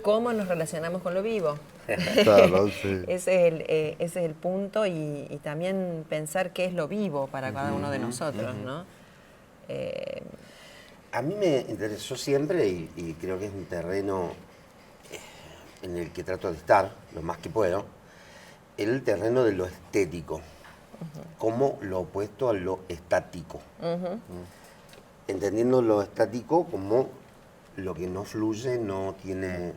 cómo nos relacionamos con lo vivo. Claro, sí. Ese es el punto y también pensar qué es lo vivo para cada uno de nosotros, ¿no? A mí me interesó siempre y creo que es un terreno en el que trato de estar lo más que puedo, el terreno de lo estético, como lo opuesto a lo estático. Entendiendo lo estático como lo que no fluye, no tiene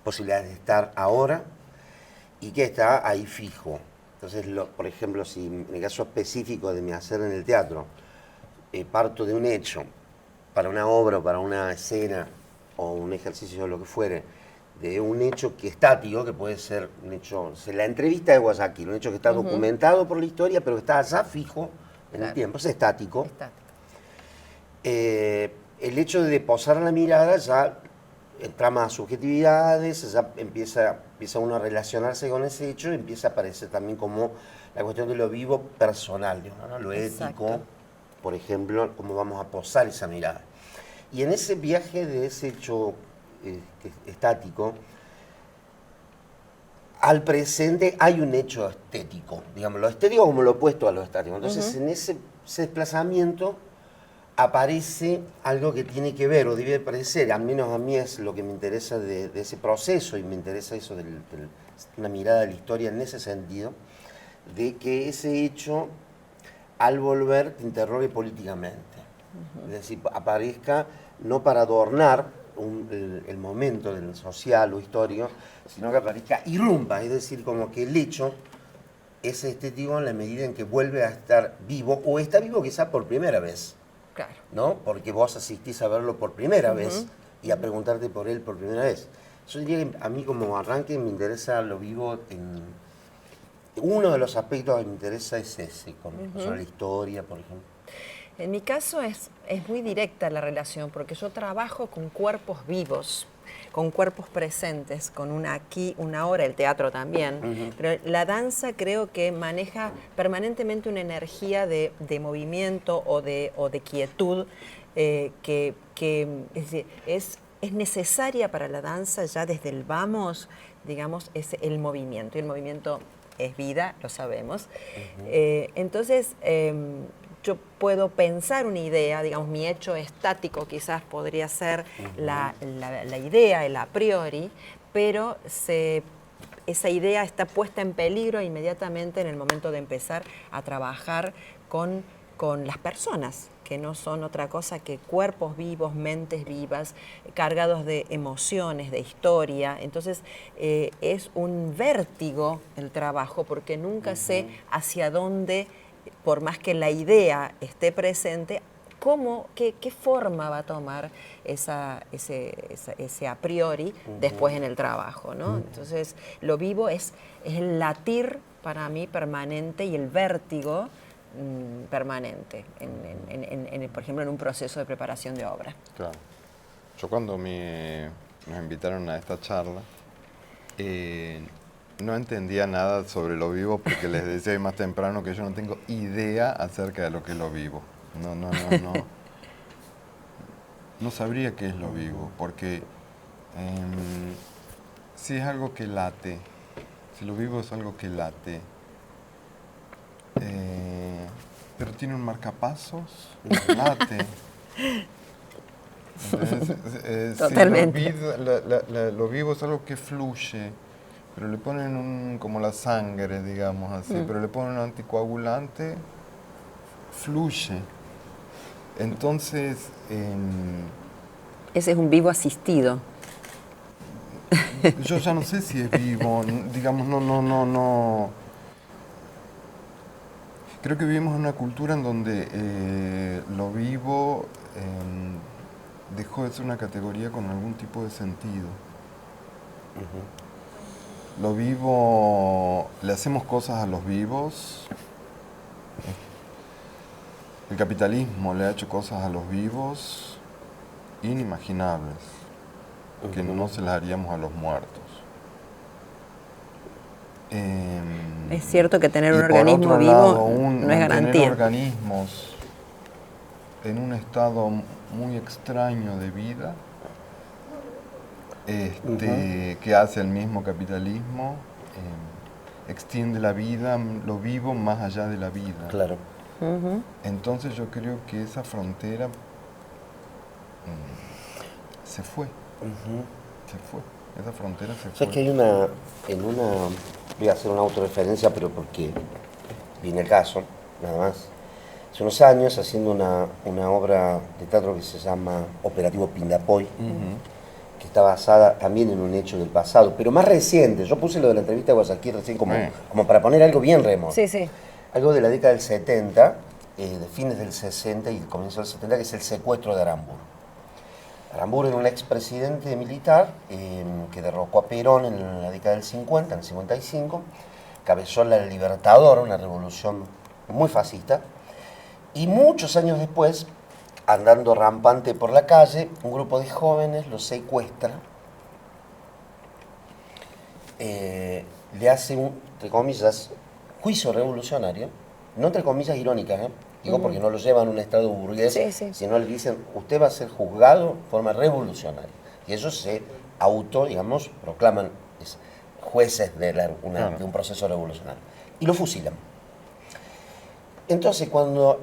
posibilidades de estar ahora y que está ahí fijo. Entonces, por ejemplo, si en el caso específico de mi hacer en el teatro, parto de un hecho para una obra o para una escena o un ejercicio o lo que fuere, de un hecho que estático, que puede ser un hecho, la entrevista de Guayaquil, un hecho que está documentado por la historia, pero que está allá fijo en el tiempo, es estático. El hecho de posar la mirada ya trama subjetividades, ya empieza uno a relacionarse con ese hecho y empieza a aparecer también como la cuestión de lo vivo personal, ¿no? Lo ético, por ejemplo, cómo vamos a posar esa mirada. Y en ese viaje de ese hecho estático, al presente hay un hecho estético, digamos, lo estético como lo opuesto a lo estático. Entonces, en ese desplazamiento aparece algo que tiene que ver, o debe aparecer, al menos a mí es lo que me interesa de ese proceso, y me interesa eso de una mirada de la historia en ese sentido, de que ese hecho, al volver, te interrogue políticamente. Es decir, aparezca no para adornar el momento del social o histórico, sino que aparezca, irrumpa, es decir, como que el hecho es estético en la medida en que vuelve a estar vivo, o está vivo quizá por primera vez. Claro. ¿No? Porque vos asistís a verlo por primera vez y a preguntarte por él por primera vez. Yo diría que a mí como arranque me interesa lo vivo en... Uno de los aspectos que me interesa es ese, con la historia, por ejemplo. En mi caso es muy directa la relación, porque yo trabajo con cuerpos vivos, con cuerpos presentes, con una aquí, una ahora, el teatro también. Pero la danza creo que maneja permanentemente una energía de movimiento o de quietud que es decir, es necesaria para la danza ya desde el vamos, digamos, es el movimiento. Y el movimiento es vida, lo sabemos. Entonces, yo puedo pensar una idea, digamos, mi hecho estático quizás podría ser la idea, el a priori, pero esa idea está puesta en peligro inmediatamente en el momento de empezar a trabajar con las personas, que no son otra cosa que cuerpos vivos, mentes vivas, cargados de emociones, de historia. Entonces, es un vértigo el trabajo, porque nunca sé hacia dónde, por más que la idea esté presente, qué forma va a tomar ese a priori después en el trabajo, ¿no? Entonces, lo vivo es el latir para mí permanente y el vértigo permanente, por ejemplo, en un proceso de preparación de obra. Claro. Yo cuando nos invitaron a esta charla, no entendía nada sobre lo vivo porque les decía ahí más temprano que yo no tengo idea acerca de lo que es lo vivo. No sabría qué es lo vivo, porque si es algo que late, si lo vivo es algo que late, pero tiene un marcapasos, late. Totalmente. Lo vivo es algo que fluye, pero le ponen como la sangre, digamos así, pero le ponen un anticoagulante, fluye. Entonces... ese es un vivo asistido. Yo ya no sé si es vivo, digamos, no. Creo que vivimos en una cultura en donde lo vivo dejó de ser una categoría con algún tipo de sentido. Lo vivo, le hacemos cosas a los vivos. El capitalismo le ha hecho cosas a los vivos inimaginables, que no se las haríamos a los muertos. Es cierto que tener un organismo vivo no es garantía. Tener organismos en un estado muy extraño de vida que hace el mismo capitalismo, extiende la vida, lo vivo más allá de la vida. Claro. Entonces yo creo que esa frontera se fue. Se fue. Esa frontera se fue. Sabes que hay voy a hacer una autorreferencia, pero porque viene el caso, nada más. Hace unos años haciendo una obra de teatro que se llama Operativo Pindapoy, que está basada también en un hecho del pasado, pero más reciente. Yo puse lo de la entrevista de Guayaquil recién como para poner algo bien remoto. Sí, sí. Algo de la década del 70, de fines del 60 y comienzo del 70, que es el secuestro de Aramburu. Aramburu era un expresidente militar que derrocó a Perón en la década del 50, en el 55, cabezó la Libertadora, una revolución muy fascista, y muchos años después, andando rampante por la calle, un grupo de jóvenes lo secuestra, le hace un, entre comillas, juicio revolucionario, no entre comillas irónicas, digo porque no lo llevan a un estado burgués, sino le dicen, usted va a ser juzgado de forma revolucionaria. Y ellos se digamos, proclaman jueces de un proceso revolucionario. Y lo fusilan. Entonces, cuando,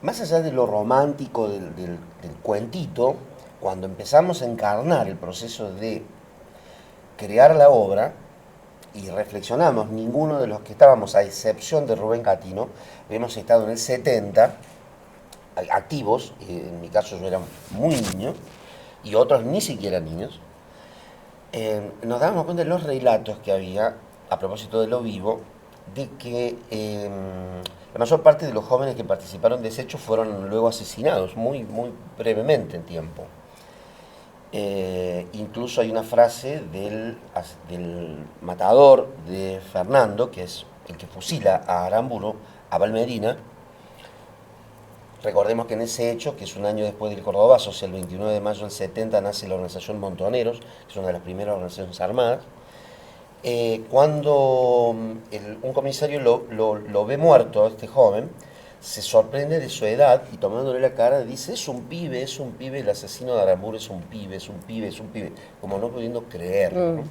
más allá de lo romántico del cuentito, cuando empezamos a encarnar el proceso de crear la obra, y reflexionamos, ninguno de los que estábamos, a excepción de Rubén Catino, habíamos estado en el 70, activos, en mi caso yo era muy niño, y otros ni siquiera niños, nos dábamos cuenta de los relatos que había, a propósito de lo vivo, de que la mayor parte de los jóvenes que participaron de ese hecho fueron luego asesinados, muy, muy brevemente en tiempo. Incluso hay una frase del matador de Fernando, que es el que fusila a Aramburu, a Valmerina. Recordemos que en ese hecho, que es un año después del Cordobazo, o sea, el 29 de mayo del 70, nace la organización Montoneros, que es una de las primeras organizaciones armadas. Cuando un comisario lo ve muerto, este joven, se sorprende de su edad y tomándole la cara dice, es un pibe, el asesino de Aramburu es un pibe, como no pudiendo creer, ¿no?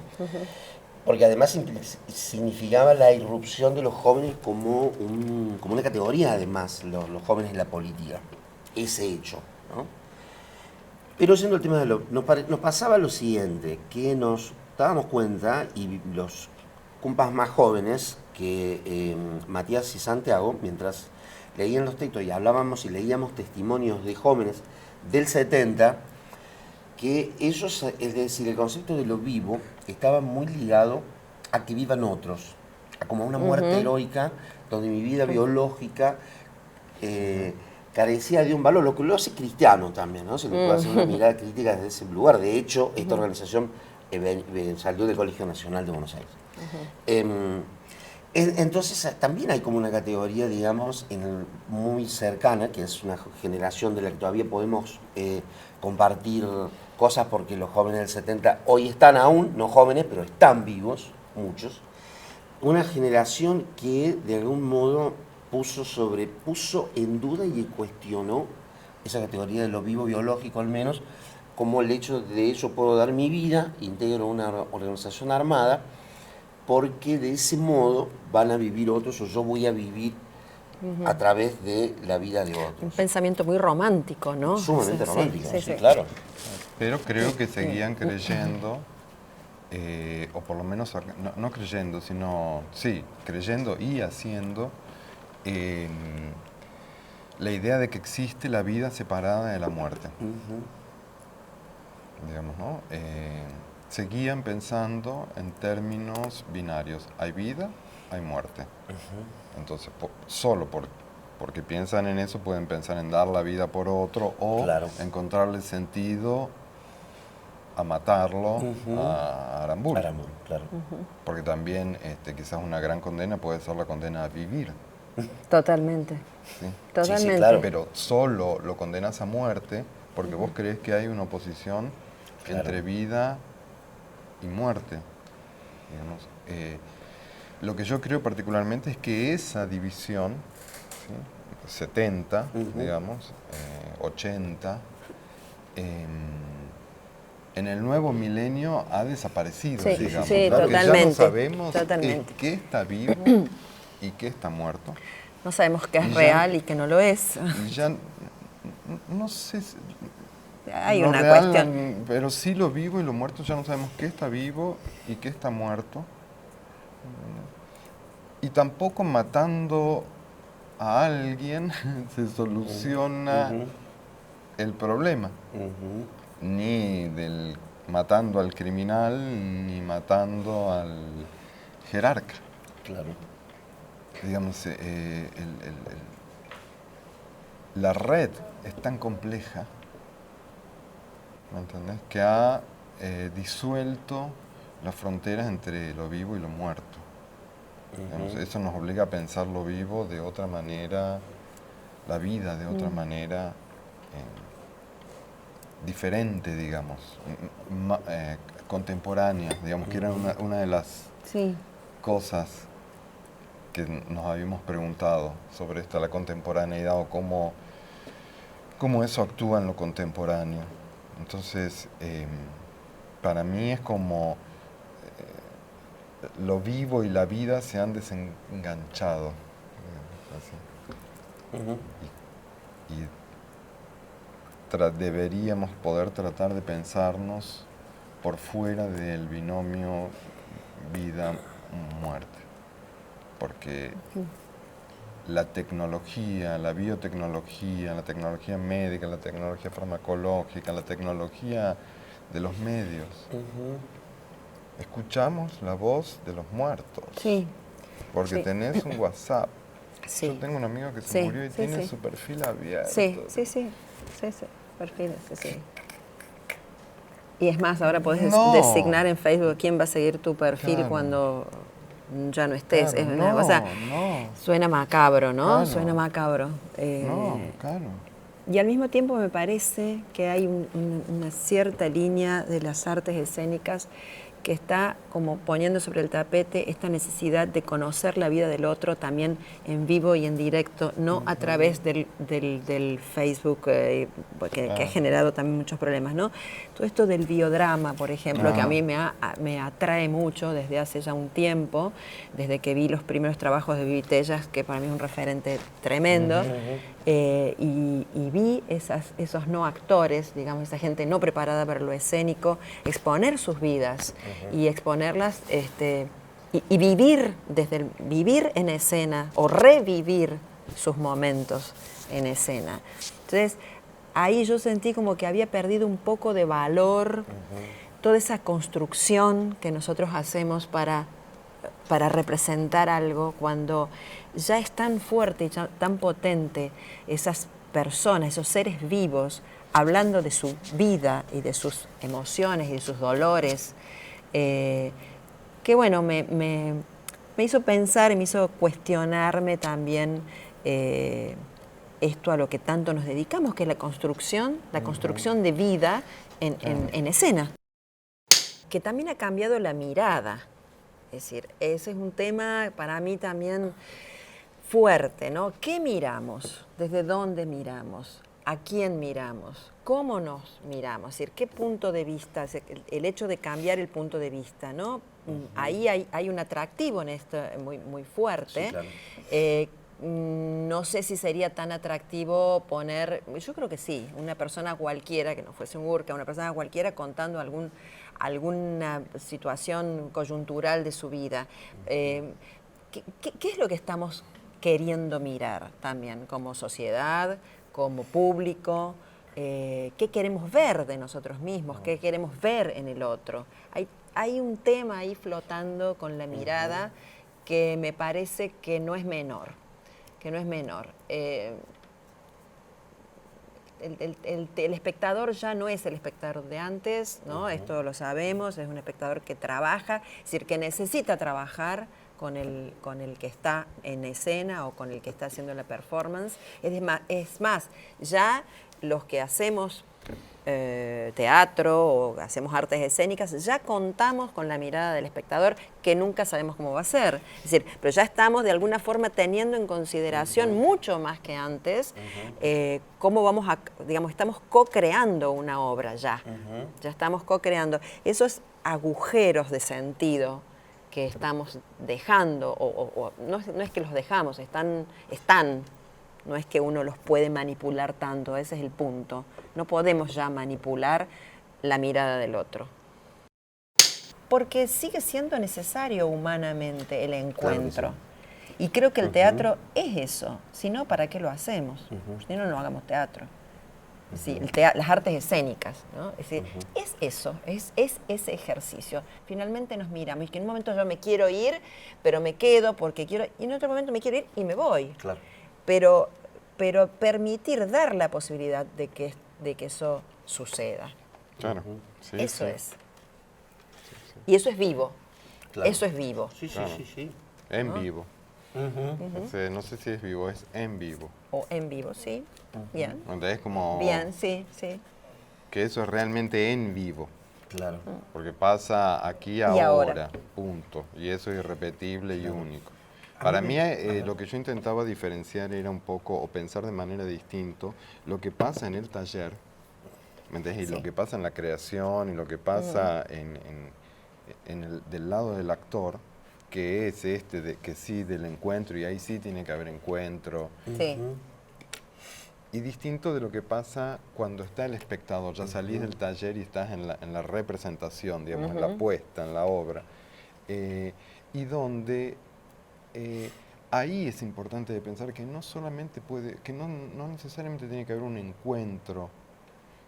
Porque además significaba la irrupción de los jóvenes como una categoría, además, los jóvenes en la política, ese hecho, ¿no? Pero siendo el tema de nos pasaba lo siguiente, que nos dábamos cuenta, y los compas más jóvenes, que Matías y Santiago, mientras leían los textos y hablábamos y leíamos testimonios de jóvenes del 70, que ellos, es decir, el concepto de lo vivo estaba muy ligado a que vivan otros, a como una muerte heroica, donde mi vida biológica carecía de un valor, lo que lo hace cristiano también, ¿no? Se le puede hacer una mirada crítica desde ese lugar. De hecho, esta organización salió del Colegio Nacional de Buenos Aires. Entonces también hay como una categoría, digamos, muy cercana, que es una generación de la que todavía podemos compartir cosas, porque los jóvenes del 70 hoy están aún, no jóvenes, pero están vivos, muchos. Una generación que de algún modo puso en duda y cuestionó esa categoría de lo vivo biológico al menos, como el hecho de yo puedo dar mi vida, integro una organización armada, porque de ese modo van a vivir otros o yo voy a vivir a través de la vida de otros. Un pensamiento muy romántico, ¿no? Sumamente romántico, sí, claro. Pero creo que seguían creyendo, o por lo menos, no creyendo, sino, sí, creyendo y haciendo la idea de que existe la vida separada de la muerte. Digamos, ¿no? Seguían pensando en términos binarios. Hay vida, hay muerte. Entonces, porque piensan en eso, pueden pensar en dar la vida por otro o encontrarle sentido a matarlo a Aramburu. Claro. Porque también quizás una gran condena puede ser la condena a vivir. Totalmente. ¿Sí? Totalmente. Sí, claro. Pero solo lo condenas a muerte porque vos crees que hay una oposición entre vida y muerte. Digamos. Lo que yo creo particularmente es que esa división, ¿sí? 70, digamos, 80, en el nuevo milenio ha desaparecido, Sí, digamos. sí, ¿no? Que ya no totalmente, sabemos totalmente. qué está vivo y qué está muerto. No sabemos qué es Y ya- real y qué no lo es. Y ya no sé si... Hay lo una real, cuestión. pero sí lo vivo y lo muerto ya no sabemos qué está vivo y qué está muerto. Y tampoco matando a alguien se soluciona el problema. Ni del matando al criminal, ni matando al jerarca. Claro. Digamos, la red es tan compleja, ¿me entendés? Que ha disuelto las fronteras entre lo vivo y lo muerto. Digamos, eso nos obliga a pensar lo vivo de otra manera, la vida de otra manera, diferente, digamos, contemporánea, digamos, que era una de las Sí, cosas que nos habíamos preguntado sobre esto, la contemporaneidad o cómo eso actúa en lo contemporáneo. Entonces, para mí es como lo vivo y la vida se han desenganchado. Así. Y deberíamos poder tratar de pensarnos por fuera del binomio vida-muerte. Porque la tecnología, la biotecnología, la tecnología médica, la tecnología farmacológica, la tecnología de los medios, escuchamos la voz de los muertos. sí. Porque Sí. tenés un WhatsApp. Sí. Yo tengo un amigo que se Sí, murió y sí, tiene sí. su perfil abierto. Sí, sí, sí. Sí, sí. Perfiles, sí, sí. Y es más, ahora podés No. designar en Facebook quién va a seguir tu perfil Claro. cuando ya no estés. Claro, Es una cosa. no, Suena macabro, ¿no? Claro. Suena macabro. no, claro. Y al mismo tiempo me parece que hay una cierta línea de las artes escénicas que está como poniendo sobre el tapete esta necesidad de conocer la vida del otro también en vivo y en directo, no a través del Facebook, que ha generado también muchos problemas, ¿no? Todo esto del biodrama, por ejemplo, que a mí me atrae mucho desde hace ya un tiempo, desde que vi los primeros trabajos de Vivi Tellas, que para mí es un referente tremendo, y vi esos no actores, digamos, esa gente no preparada para lo escénico, exponer sus vidas y exponerlas y vivir vivir en escena o revivir sus momentos en escena. Entonces, ahí yo sentí como que había perdido un poco de valor toda esa construcción que nosotros hacemos para representar algo cuando ya es tan fuerte y tan potente esas personas, esos seres vivos, hablando de su vida y de sus emociones y de sus dolores, que bueno, me hizo pensar y me hizo cuestionarme también esto a lo que tanto nos dedicamos, que es la construcción de vida en escena, que también ha cambiado la mirada. Es decir, ese es un tema para mí también fuerte, ¿no? ¿Qué miramos? ¿Desde dónde miramos? ¿A quién miramos? ¿Cómo nos miramos? Es decir, ¿qué punto de vista? El hecho de cambiar el punto de vista, ¿no? Ahí hay un atractivo en esto muy, muy fuerte. Sí, claro. No sé si sería tan atractivo poner, yo creo que sí, una persona cualquiera, que no fuese un Gurka, una persona cualquiera contando alguna situación coyuntural de su vida. ¿Qué es lo que estamos queriendo mirar también como sociedad, como público? ¿Qué queremos ver de nosotros mismos? ¿Qué queremos ver en el otro? Hay un tema ahí flotando con la mirada que me parece que no es menor. El espectador ya no es el espectador de antes, ¿no? Esto lo sabemos, es un espectador que trabaja, es decir, que necesita trabajar con el que está en escena o con el que está haciendo la performance. Es más, ya los que hacemos teatro o hacemos artes escénicas, ya contamos con la mirada del espectador que nunca sabemos cómo va a ser. Es decir, pero ya estamos de alguna forma teniendo en consideración mucho más que antes cómo vamos a, digamos, estamos co-creando una obra ya. Ya estamos co-creando. Esos agujeros de sentido que estamos dejando, o no es que los dejamos, están. No es que uno los puede manipular tanto, ese es el punto. No podemos ya manipular la mirada del otro. Porque sigue siendo necesario humanamente el encuentro. Claro que sí. Y creo que el teatro es eso. Si no, ¿para qué lo hacemos? Si no, no hagamos teatro. Sí, las artes escénicas, ¿no? Es decir, es eso, es ese ejercicio. Finalmente nos miramos y que en un momento yo me quiero ir, pero me quedo porque quiero, y en otro momento me quiero ir y me voy. Claro. Pero permitir, dar la posibilidad de que eso suceda. Claro. Sí, Eso sí. es. Y eso es vivo. Claro. Eso es vivo. Sí, sí, Claro. sí. En vivo. No sé si es vivo, es en vivo. O en vivo, sí. Bien. Entonces es como Bien, sí, sí. que eso es realmente en vivo. Claro. Porque pasa aquí ahora, punto. Y eso es irrepetible y único. Para mí lo que yo intentaba diferenciar era un poco, o pensar de manera distinta, lo que pasa en el taller, ¿me entiendes? Y Sí. lo que pasa en la creación, y lo que pasa del lado del actor, que es que sí, del encuentro, y ahí sí tiene que haber encuentro. Sí. Y distinto de lo que pasa cuando está el espectador, ya salís del taller y estás en la representación, digamos, en la puesta, en la obra. Y donde ahí es importante de pensar que no solamente que no necesariamente tiene que haber un encuentro,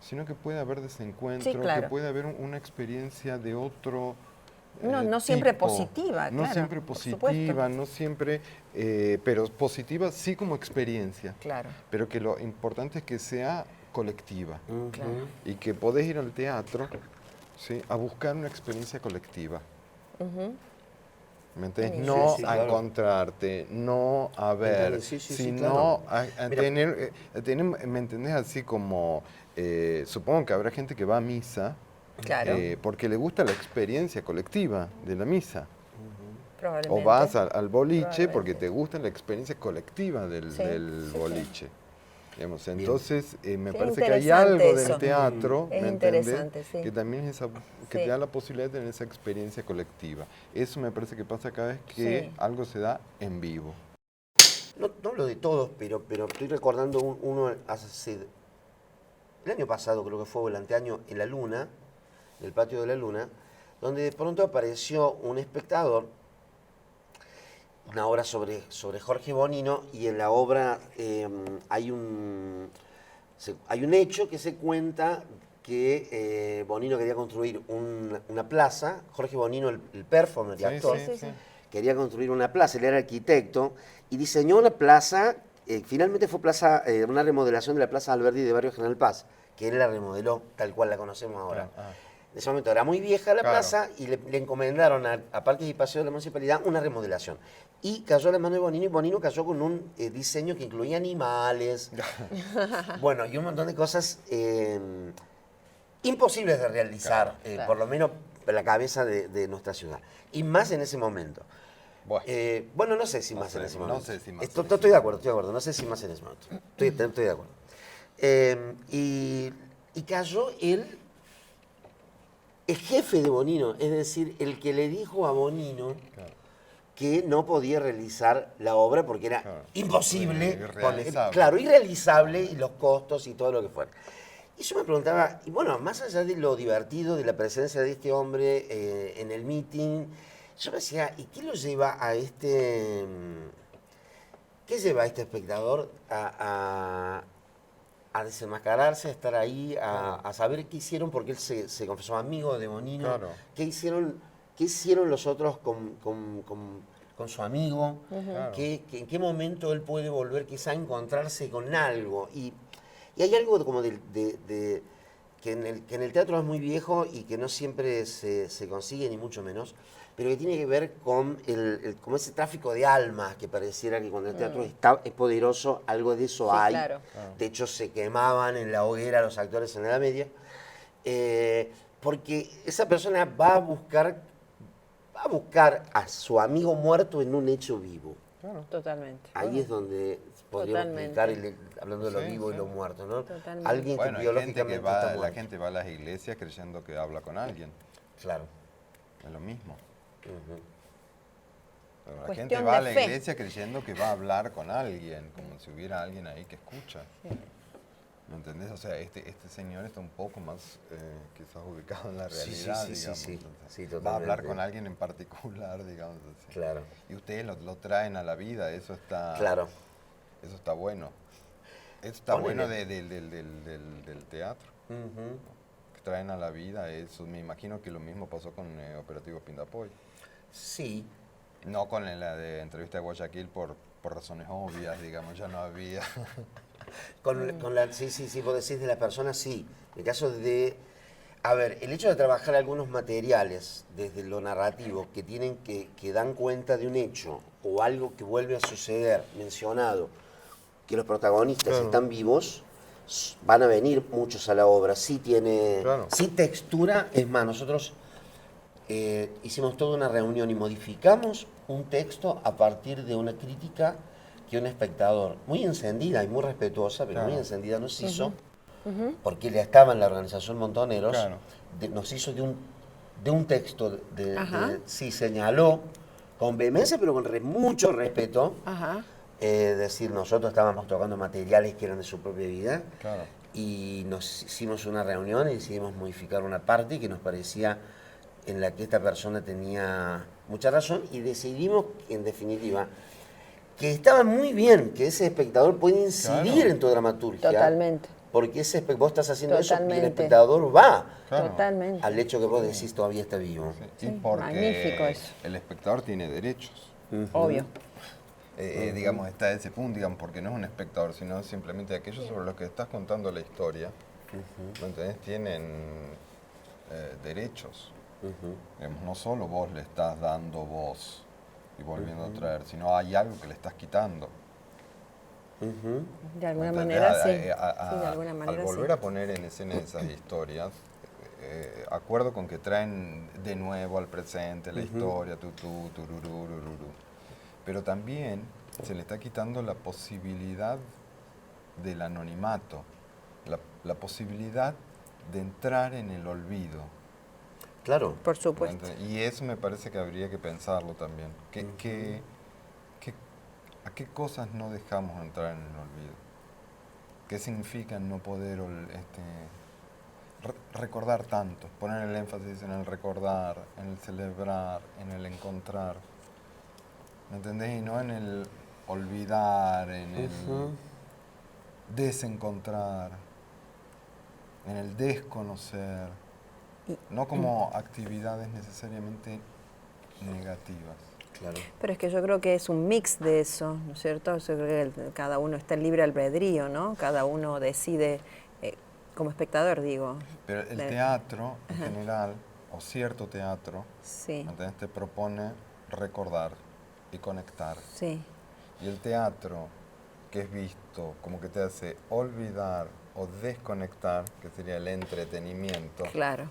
sino que puede haber desencuentro, Sí, claro. que puede haber una experiencia de otro No siempre tipo. positiva, No claro, siempre por positiva, supuesto. no siempre, pero positiva sí como experiencia. Claro. Pero que lo importante es que sea colectiva Claro. y que podés ir al teatro, ¿sí?, a buscar una experiencia colectiva. ¿Me entiendes? Sí, No sí, a claro. encontrarte, no a ver, Sí, sí, sí, sino claro. a Mira. tener, ¿me entendés? Así como, supongo que habrá gente que va a misa Claro. porque le gusta la experiencia colectiva de la misa. Probablemente. O vas al boliche Probablemente. porque te gusta la experiencia colectiva del Sí, sí, boliche. Digamos, entonces, me Sí, parece que hay interesante algo eso. del teatro, Es ¿me entendés?, interesante, sí. que también es que Sí. te da la posibilidad de tener esa experiencia colectiva. Eso me parece que pasa cada vez que Sí. algo se da en vivo. No hablo de todos, pero estoy recordando uno el año pasado, creo que fue, o el anteaño, en la Luna, en el patio de la Luna, donde de pronto apareció un espectador, una obra sobre Jorge Bonino, y en la obra hay un hecho que se cuenta que Bonino quería construir una plaza, Jorge Bonino, el performer y actor, quería construir una plaza, él era arquitecto, y diseñó la plaza, finalmente fue una remodelación de la Plaza Alberdi de Barrio General Paz, que él la remodeló tal cual la conocemos ahora. En ese momento era muy vieja la plaza y le encomendaron a Parques y Paseos de la Municipalidad una remodelación. Y cayó a la mano de Bonino, y Bonino cayó con un diseño que incluía animales, bueno, y un montón de cosas imposibles de realizar, Claro. por lo menos en la cabeza de nuestra ciudad. Y más en ese momento. Bueno, No sé si No más sé, en ese no momento. sé si más Estoy en ese de acuerdo, no sé si más en ese momento. Estoy de acuerdo. Y cayó el jefe de Bonino, es decir, el que le dijo a Bonino que no podía realizar la obra porque era imposible, irrealizable. irrealizable, y los costos y todo lo que fuera. Y yo me preguntaba, y bueno, más allá de lo divertido de la presencia de este hombre en el meeting, yo me decía, ¿y qué lo lleva a qué lleva a este espectador a desenmascararse, a estar ahí, a saber qué hicieron, porque él se confesó amigo de Bonino? Claro. ¿Qué hicieron los otros con su amigo? Claro. ¿En qué momento él puede volver quizá a encontrarse con algo? Y hay algo como que en el teatro es muy viejo y que no siempre se consigue, ni mucho menos, pero que tiene que ver con como ese tráfico de almas que pareciera que cuando el teatro es poderoso, algo de eso Sí, hay. claro. De hecho, se quemaban en la hoguera los actores en la Edad Media, porque esa persona va a buscar a su amigo muerto en un hecho vivo. Totalmente. Ahí es donde podríamos Totalmente. explicar, hablando de lo Sí, vivo y sí. lo muerto, ¿no? Totalmente. Alguien Bueno, que hay gente que biológicamente está la muerto. gente va a las iglesias creyendo que habla con alguien. Claro. Es lo mismo. Ujú. Pero la Cuestión gente va a de la fe. iglesia creyendo que va a hablar con alguien, como si hubiera alguien ahí que escucha. ¿Me entendés? O sea, este señor está un poco más quizás ubicado en la Sí, sí, realidad, sí, sí, digamos. sí. Entonces, Sí, va a hablar totalmente. con alguien en particular, digamos. Así. Claro. Y ustedes lo traen a la vida, eso está bueno. Eso está Ponele. bueno del teatro. Ujú. Que traen a la vida eso. Me imagino que lo mismo pasó con Operativo Pindapoy. Sí. No con la de entrevista de Guayaquil por razones obvias, digamos, ya no había. Sí, vos decís de la persona, sí. En el caso de... A ver, el hecho de trabajar algunos materiales desde lo narrativo que dan cuenta de un hecho o algo que vuelve a suceder, mencionado, que los protagonistas están vivos, van a venir muchos a la obra. Sí tiene... Claro. Sí textura. Es más, nosotros hicimos toda una reunión y modificamos un texto a partir de una crítica que un espectador, muy encendida y muy respetuosa, pero Claro. muy encendida, nos hizo, porque él estaba en la organización Montoneros, Claro. nos hizo de un texto, Ajá. sí, señaló con vehemencia, pero con mucho respeto, Ajá. decir, nosotros estábamos tocando materiales que eran de su propia vida, Claro. y nos hicimos una reunión y decidimos modificar una parte que nos parecía en la que esta persona tenía mucha razón, y decidimos, en definitiva, que estaba muy bien que ese espectador puede incidir Claro. en tu dramaturgia. Totalmente. Porque vos estás haciendo eso y el Totalmente. espectador va Claro. Totalmente. al hecho que vos decís todavía está vivo. Sí, Sí, porque magnífico eso. el espectador tiene derechos. Obvio. Digamos, está ese punto, digamos, porque no es un espectador, sino simplemente aquellos sobre los que estás contando la historia, ¿me entendés? Tienen derechos. Digamos, no solo vos le estás dando voz y volviendo a traer, sino hay algo que le estás quitando. De alguna ¿Me manera, sí. entendés? Sí, de alguna manera, Al volver sí. a poner en escena esas historias, acuerdo con que traen de nuevo al presente la historia, tutú, tururú, rururú. Pero también se le está quitando la posibilidad del anonimato, la posibilidad de entrar en el olvido. Claro. Por supuesto. Y eso me parece que habría que pensarlo también. ¿A qué cosas no dejamos entrar en el olvido? ¿Qué significa no poder recordar tanto? Poner el énfasis en el recordar, en el celebrar, en el encontrar. ¿Me entendés? Y no en el olvidar, en el desencontrar, en el desconocer. No como actividades necesariamente negativas. Claro. Pero es que yo creo que es un mix de eso, ¿no es cierto? Yo creo que cada uno está en libre albedrío, ¿no? Cada uno decide, como espectador, digo. Pero el teatro, en general, o cierto teatro, Sí, ¿entendés? Te propone recordar y conectar. sí, Y el teatro, que es visto como que te hace olvidar o desconectar, que sería el entretenimiento, claro.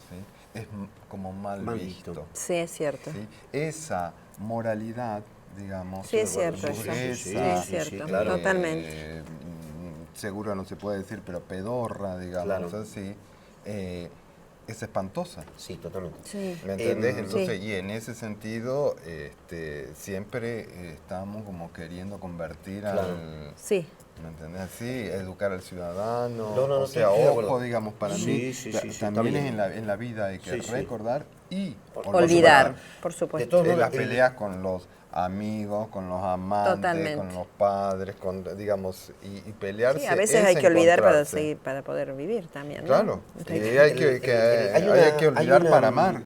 ¿sí? Es como mal visto. Sí, es cierto. ¿Sí? Esa moralidad, digamos, Sí, es cierto eso. burguesa, Sí, es cierto. claro. Totalmente. Seguro no se puede decir, pero pedorra, digamos, Claro. así, es espantosa. Sí, totalmente. Sí. ¿Me entendés? Sí. Entonces, y en ese sentido, siempre estamos como queriendo convertir Claro. al... Sí. ¿Me entendés? Sí, educar al ciudadano. No, o sea, estoy de acuerdo. ojo, digamos, para Sí, mí, sí, ta- sí, sí, también está es bien. en la vida hay que Sí, sí. recordar y Olvidar, por De supuesto. todos modos, las peleas con los amigos, con los amantes, Totalmente. con los padres, digamos, y pelearse. Sí, a veces es hay que olvidar para encontrarse. seguir, para poder vivir también, ¿no? Claro, Hay y hay que hay olvidar una- para amar.